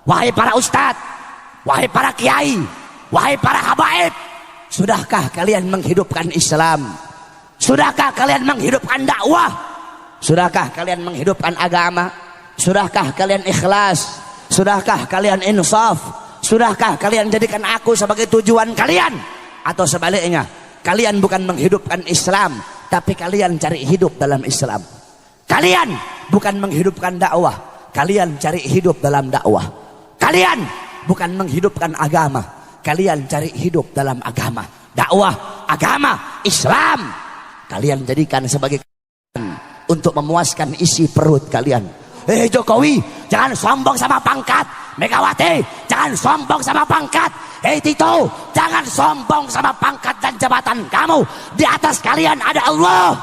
wahai para ustadz, wahai para kiai, wahai para habaib, sudahkah kalian menghidupkan Islam? Sudahkah kalian menghidupkan dakwah? Sudahkah kalian menghidupkan agama? Sudahkah kalian ikhlas? Sudahkah kalian insaf? Sudahkah kalian jadikan aku sebagai tujuan kalian? Atau sebaliknya, kalian bukan menghidupkan Islam, tapi kalian cari hidup dalam Islam. Kalian bukan menghidupkan dakwah, kalian cari hidup dalam dakwah. Kalian bukan menghidupkan agama, kalian cari hidup dalam agama. Dakwah, agama, Islam kalian jadikan sebagai untuk memuaskan isi perut kalian. Jokowi, jangan sombong sama pangkat. Megawati, jangan sombong sama pangkat. Tito, jangan sombong sama pangkat dan jabatan kamu. Di atas kalian ada Allah.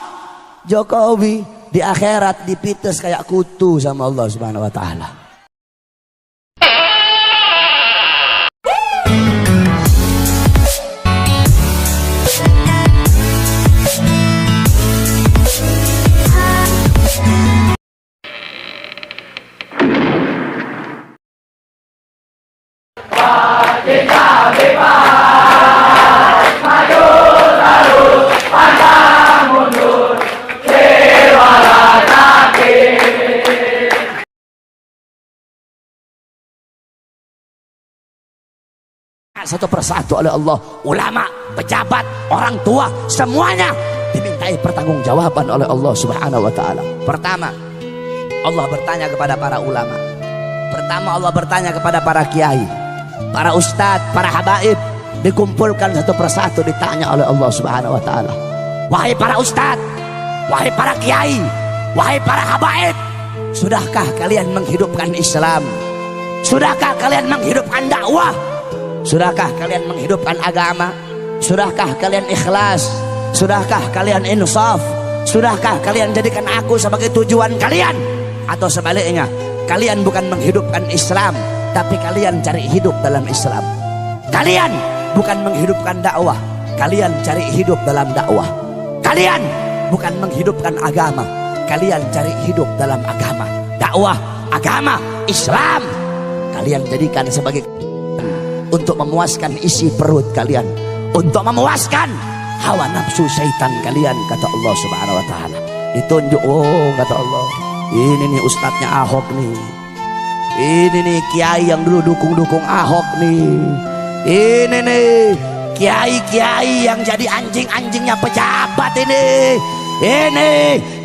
Jokowi di akhirat dipites kayak kutu sama Allah Subhanahu wa taala. Kita bebas, maju terus, pantang mundur, lewatlah kaki. Satu persatu oleh Allah, ulama, pejabat, orang tua, semuanya dimintai pertanggungjawaban oleh Allah Subhanahu wa taala. Pertama, Allah bertanya kepada para ulama. Pertama, Allah bertanya kepada para kiai, para ustadz, para habaib, dikumpulkan satu persatu, ditanya oleh Allah Subhanahu wa taala. Wahai para ustadz, wahai para kiai, wahai para habaib, sudahkah kalian menghidupkan Islam? Sudahkah kalian menghidupkan dakwah? Sudahkah kalian menghidupkan agama? Sudahkah kalian ikhlas? Sudahkah kalian insaf? Sudahkah kalian jadikan aku sebagai tujuan kalian? Atau sebaliknya, kalian bukan menghidupkan Islam, tapi kalian cari hidup dalam Islam. Kalian bukan menghidupkan dakwah, kalian cari hidup dalam dakwah. Kalian bukan menghidupkan agama, kalian cari hidup dalam agama. Dakwah, agama, Islam kalian jadikan sebagai untuk memuaskan isi perut kalian, untuk memuaskan hawa nafsu syaitan kalian, kata Allah Subhanahu wa taala. Ditunjuk, oh kata Allah, ini nih ustadznya Ahok nih. Ini nih kiai yang dulu dukung Ahok nih. Ini nih kiai-kiai yang jadi anjing-anjingnya pejabat ini. Ini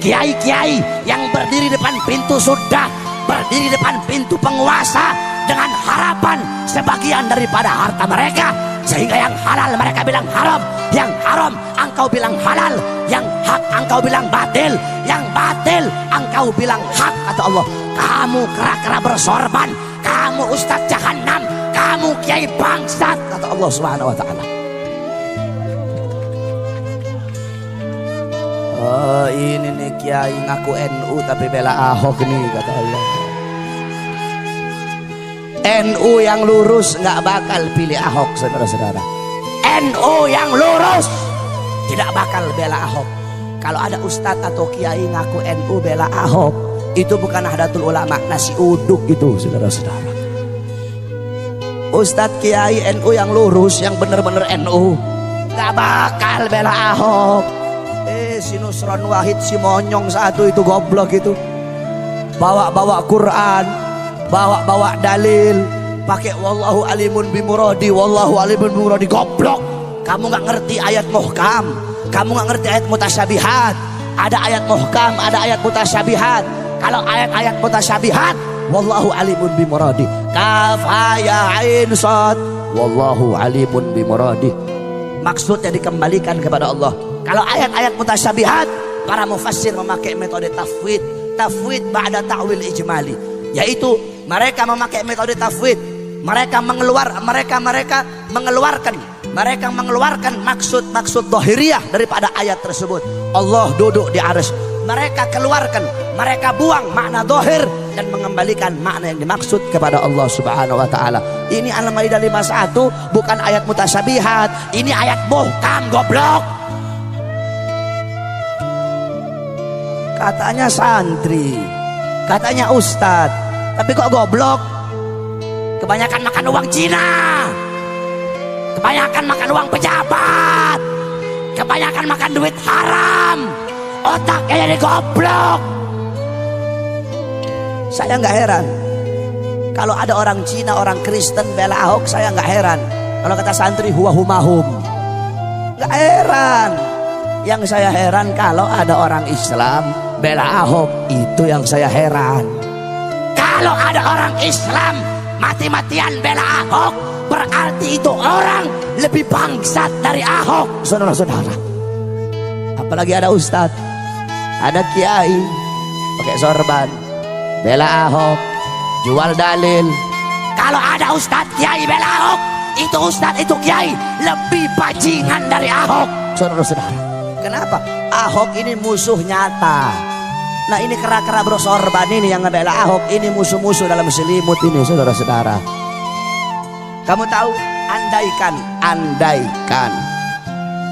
kiai-kiai yang berdiri depan pintu surga, berdiri depan pintu penguasa dengan harapan sebagian daripada harta mereka, sehingga yang halal mereka bilang haram, yang haram engkau bilang halal, yang hak engkau bilang batil, yang batil engkau bilang hak, kata Allah. Kamu kera-kera bersorban, kamu ustadz jahanam, kamu kiai bangsat, kata Allah Subhanahu wa taala. Oh, ini nih kiai ngaku NU tapi bela Ahok nih, kata Allah. NU yang lurus nggak bakal pilih Ahok, saudara-saudara. NU yang lurus tidak bakal bela Ahok. Kalau ada ustadz atau kiai ngaku NU bela Ahok, itu bukan Nahdlatul Ulama, nasi uduk itu, saudara-saudara. Ustadz kiai NU yang lurus, yang bener-bener NU, nggak bakal bela Ahok. Si Nusron Wahid, si monyong satu itu, goblok itu, bawa-bawa Quran, bawa-bawa dalil, pakai wallahu alimun bimuradi, wallahu alimun bimuradi, goblok. Kamu nggak ngerti ayat muhkam, kamu nggak ngerti ayat mutasyabihat. Ada ayat muhkam, ada ayat mutasyabihat. Kalau ayat-ayat mutasyabihat, wallahu alimun bimuradi, kaf ha ya ain sad, wallahu alimun bimuradi, maksudnya dikembalikan kepada Allah. Kalau ayat-ayat mutasyabihat, para mufassir memakai metode tafwid, tafwid ba'da ta'wil ijmali, yaitu mereka memakai metode tafwid. Mereka mengeluarkan maksud-maksud dhahiriyah daripada ayat tersebut. Allah duduk di arsy. Mereka keluarkan, mereka buang makna dhahir dan mengembalikan makna yang dimaksud kepada Allah Subhanahu wa taala. Ini Al-Maidah 51, bukan ayat mutasyabihat. Ini ayat muhkam, goblok. Katanya santri, katanya ustadz, tapi kok goblok? Kebanyakan makan uang Cina, kebanyakan makan uang pejabat, kebanyakan makan duit haram, otaknya jadi goblok. Saya nggak heran kalau ada orang Cina, orang Kristen bela Ahok, saya nggak heran. Kalau kata santri huwa humahum, nggak heran. Yang saya heran kalau ada orang Islam bela Ahok, itu yang saya heran. Kalau ada orang Islam mati-matian bela Ahok, berarti itu orang lebih bangsat dari Ahok, saudara-saudara. Apalagi ada ustadz, ada kiai pakai sorban bela Ahok, jual dalil. Kalau ada ustadz kiai bela Ahok, itu ustadz, itu kiai lebih bajingan dari Ahok, saudara-saudara. Kenapa? Ahok ini musuh nyata. Nah ini kera-kera bersorban ini yang ngebela Ahok, ini musuh-musuh dalam selimut ini, saudara-saudara. Kamu tahu,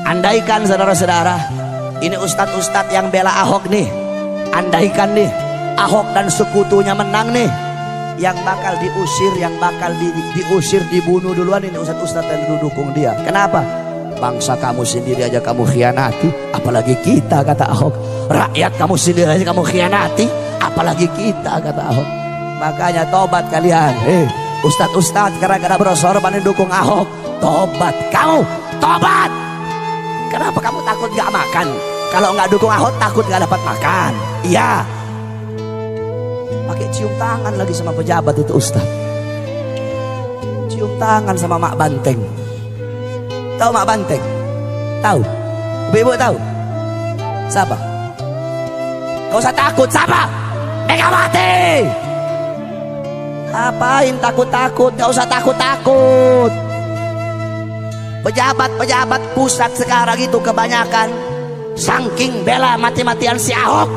andaikan saudara-saudara, ini ustadz-ustadz yang bela Ahok nih, andaikan nih Ahok dan sekutunya menang nih, yang bakal diusir, yang bakal diusir, dibunuh duluan ini ustadz-ustadz yang didukung dia. Kenapa? Bangsa kamu sendiri aja kamu khianati, apalagi kita, kata Ahok. Rakyat kamu sendiri aja kamu khianati, apalagi kita, kata Ahok. Makanya tobat kalian, ustadz-ustadz gara-gara bersorban dukung Ahok, tobat kamu, tobat. Kenapa kamu takut gak makan? Kalau nggak dukung Ahok takut gak dapat makan? Iya. Pakai cium tangan lagi sama pejabat itu ustadz, cium tangan sama Mak Banteng. Tahu Mak Banteng? Tahu? Ibu-ibu tahu? Siapa? Gak usah takut, siapa? Megawati. Apain takut-takut? Gak usah takut-takut. Pejabat-pejabat pusat sekarang itu kebanyakan saking bela mati-matian si Ahok,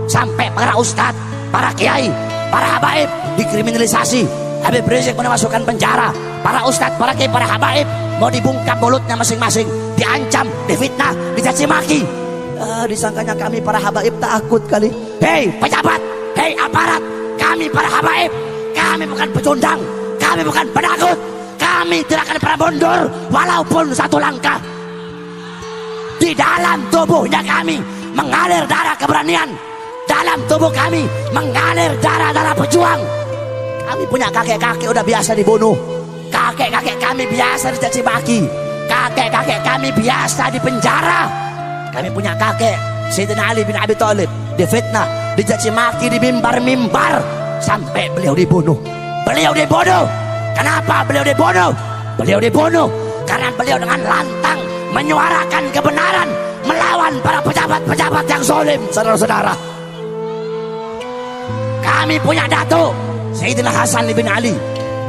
sampai para ustadz, para kiai, para habaib dikriminalisasi. Habib Rizik mau dimasukkan penjara. Para ustadz, para kiai, para habaib mau dibungkam mulutnya masing-masing, diancam, difitnah, dicaci maki. Disangkanya kami para habaib takut kali. Hei pejabat, hei aparat, kami para habaib, kami bukan pecundang, kami bukan penakut, kami tidak akan pernah mundur walaupun satu langkah. Di dalam tubuhnya kami mengalir darah keberanian, dalam tubuh kami mengalir darah-darah pejuang. Kami punya kakek-kakek udah biasa dibunuh, kakek-kakek kami biasa dicaci maki, kakek-kakek kami biasa dipenjara. Kami punya kakek Sayyidina Ali bin Abi Thalib difitnah, dicaci maki di mimbar-mimbar sampai beliau dibunuh. Beliau dibunuh. Kenapa beliau dibunuh? Beliau dibunuh karena beliau dengan lantang menyuarakan kebenaran melawan para pejabat-pejabat yang zalim, saudara-saudara. Kami punya datuk Sayyidina Hasan bin Ali,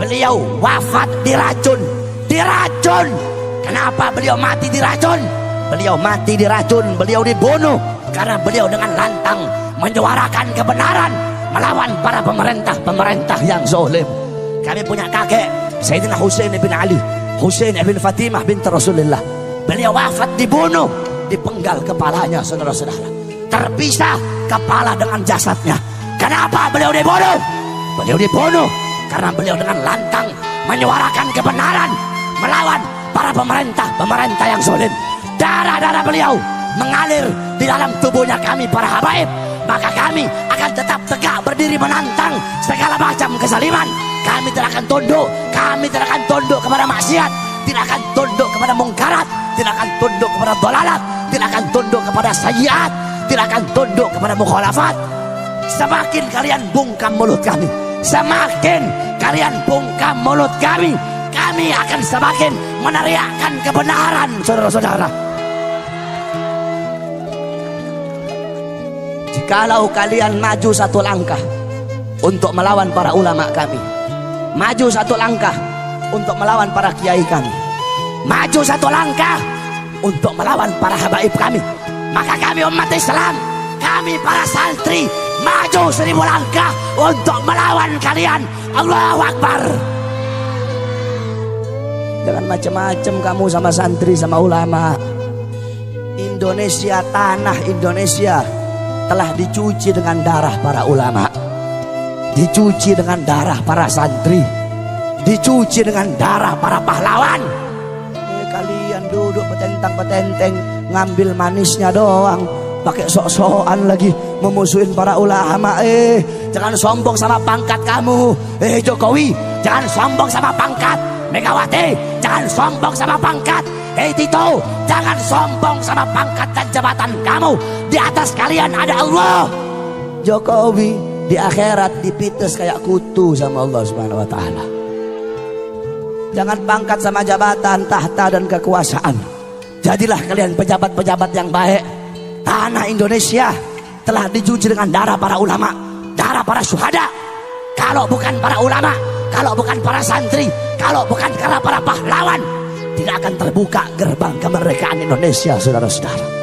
beliau wafat diracun. Diracun. Kenapa beliau mati diracun? Beliau mati diracun, beliau dibunuh karena beliau dengan lantang menyuarakan kebenaran melawan para pemerintah-pemerintah yang zalim. Kami punya kakek Sayyidina Husain bin Ali, Husain bin Fatimah binti Rasulullah. Beliau wafat dibunuh, dipenggal kepalanya, saudara-saudara. Terpisah kepala dengan jasadnya. Kenapa beliau dibunuh? Beliau dibunuh karena beliau dengan lantang menyuarakan kebenaran melawan para pemerintah yang zalim. Darah-darah beliau mengalir di dalam tubuhnya kami para habaib. Maka kami akan tetap tegak berdiri menantang segala macam kezaliman. Kami tidak akan tunduk. Kami tidak akan tunduk kepada maksiat, tidak akan tunduk kepada mungkarat, tidak akan tunduk kepada dolalat, tidak akan tunduk kepada sayyiat, tidak akan tunduk kepada mukhalafat. Semakin kalian bungkam mulut kami, semakin kalian bungkam mulut kami akan semakin meneriakkan kebenaran, saudara-saudara. Jikalau kalian maju satu langkah untuk melawan para ulama kami, maju satu langkah untuk melawan para kiai kami, maju satu langkah untuk melawan para habaib kami, maka kami umat Islam, kami para santri maju 1000 langkah untuk melawan kalian. Allahu Akbar. Jangan macam-macam kamu sama santri, sama ulama. Indonesia, tanah Indonesia telah dicuci dengan darah para ulama, dicuci dengan darah para santri, dicuci dengan darah para pahlawan. Kalian duduk petentang-petenteng, ngambil manisnya doang, pakai sok-sokan lagi memusuhin para ulama. Jangan sombong sama pangkat kamu. Jokowi, jangan sombong sama pangkat. Megawati, jangan sombong sama pangkat. Tito, jangan sombong sama pangkat dan jabatan kamu. Di atas kalian ada Allah. Jokowi di akhirat dipites kayak kutu sama Allah Subhanahu wa taala. Jangan pangkat sama jabatan, tahta dan kekuasaan. Jadilah kalian pejabat-pejabat yang baik. Tanah Indonesia telah dicuci dengan darah para ulama, darah para syuhada. Kalau bukan para ulama, kalau bukan para santri, kalau bukan karena para pahlawan, tidak akan terbuka gerbang kemerdekaan Indonesia, saudara-saudara.